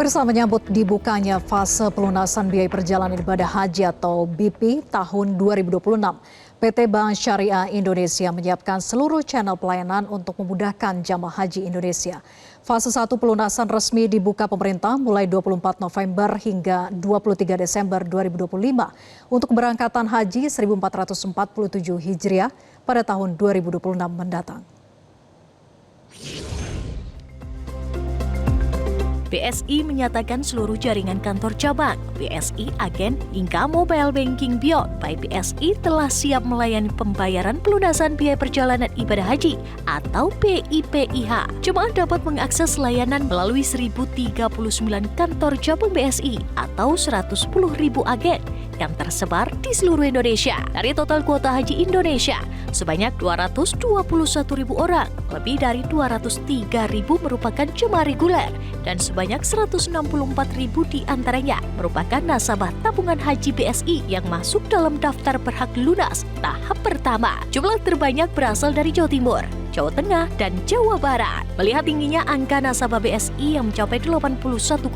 Pemirsa, menyambut dibukanya fase pelunasan biaya perjalanan ibadah haji atau BP tahun 2026, PT Bank Syariah Indonesia menyiapkan seluruh channel pelayanan untuk memudahkan jamaah haji Indonesia. Fase 1 pelunasan resmi dibuka pemerintah mulai 24 November hingga 23 Desember 2025 untuk keberangkatan haji 1447 Hijriah pada tahun 2026 mendatang. BSI menyatakan seluruh jaringan kantor cabang, BSI Agen, hingga mobile banking Beyond by BSI telah siap melayani pembayaran pelunasan biaya perjalanan ibadah haji atau PIPIH. Jemaah dapat mengakses layanan melalui 1.039 kantor cabang BSI atau 110.000 agen yang tersebar di seluruh Indonesia. Dari total kuota haji Indonesia, sebanyak 221.000 orang, lebih dari 203.000 merupakan jemaah reguler, dan sebanyak 164.000 diantaranya merupakan nasabah tabungan haji BSI yang masuk dalam daftar berhak lunas tahap pertama. Jumlah terbanyak berasal dari Jawa Timur, Jawa Tengah, dan Jawa Barat. Melihat tingginya angka nasabah BSI yang mencapai 81,5%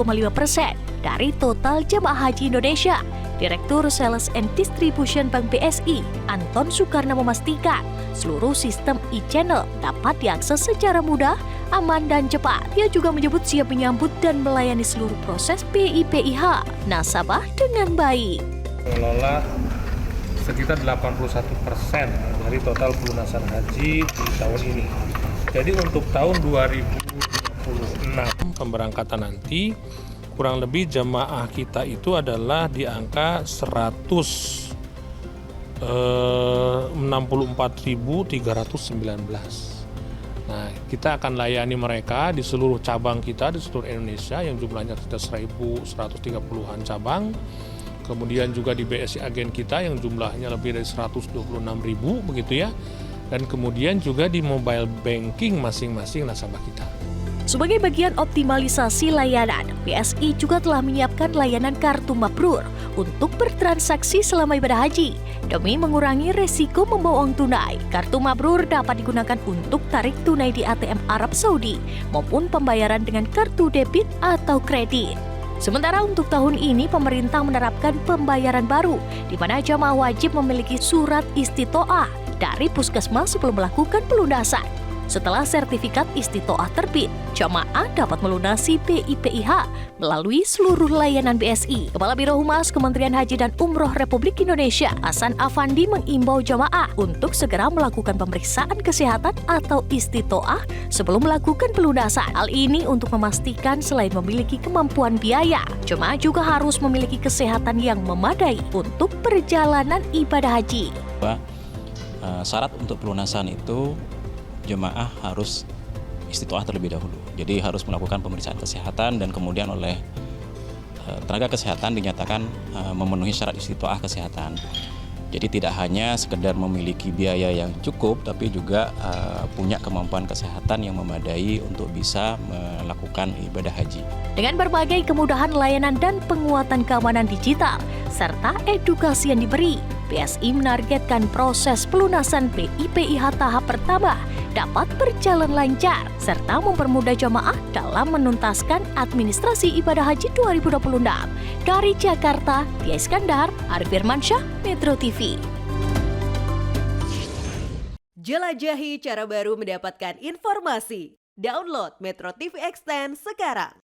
dari total jemaah haji Indonesia, Direktur Sales and Distribution Bank BSI, Anton Soekarno, memastikan seluruh sistem e-channel dapat diakses secara mudah, aman, dan cepat. Dia juga menyebut siap menyambut dan melayani seluruh proses PIPIH nasabah dengan baik. Mengelola sekitar 81% dari total pelunasan haji di tahun ini. Jadi untuk tahun 2026 pemberangkatan nanti kurang lebih jemaah kita itu adalah di angka 164.319. Nah, kita akan layani mereka di seluruh cabang kita di seluruh Indonesia yang jumlahnya sekitar 1.130-an cabang. Kemudian juga di BSI Agen kita yang jumlahnya lebih dari 126.000 begitu ya. Dan kemudian juga di mobile banking masing-masing nasabah kita. Sebagai bagian optimalisasi layanan, BSI juga telah menyiapkan layanan kartu mabrur untuk bertransaksi selama ibadah haji. Demi mengurangi resiko membawa uang tunai, kartu mabrur dapat digunakan untuk tarik tunai di ATM Arab Saudi maupun pembayaran dengan kartu debit atau kredit. Sementara untuk tahun ini, pemerintah menerapkan pembayaran baru, di mana jamaah wajib memiliki surat istitoah dari puskesmas sebelum melakukan pelunasan. Setelah sertifikat istitoah terbit, jamaah dapat melunasi PIPIH melalui seluruh layanan BSI. Kepala Biro Humas Kementerian Haji dan Umroh Republik Indonesia, Hasan Afandi, mengimbau jamaah untuk segera melakukan pemeriksaan kesehatan atau istitoah sebelum melakukan pelunasan. Hal ini untuk memastikan selain memiliki kemampuan biaya, jamaah juga harus memiliki kesehatan yang memadai untuk perjalanan ibadah haji. Syarat untuk pelunasan itu jemaah harus istitoah terlebih dahulu. Jadi harus melakukan pemeriksaan kesehatan dan kemudian oleh tenaga kesehatan dinyatakan memenuhi syarat istitoah kesehatan. Jadi tidak hanya sekedar memiliki biaya yang cukup, tapi juga punya kemampuan kesehatan yang memadai untuk bisa melakukan ibadah haji. Dengan berbagai kemudahan layanan dan penguatan keamanan digital, serta edukasi yang diberi, BSI menargetkan proses pelunasan PIPIH tahap pertama dapat berjalan lancar, serta mempermudah jamaah dalam menuntaskan administrasi ibadah haji 2026. Dari Jakarta, Tia Iskandar, Arif Firmansyah, Metro TV. Jelajahi cara baru mendapatkan informasi. Download Metro TV Extend sekarang.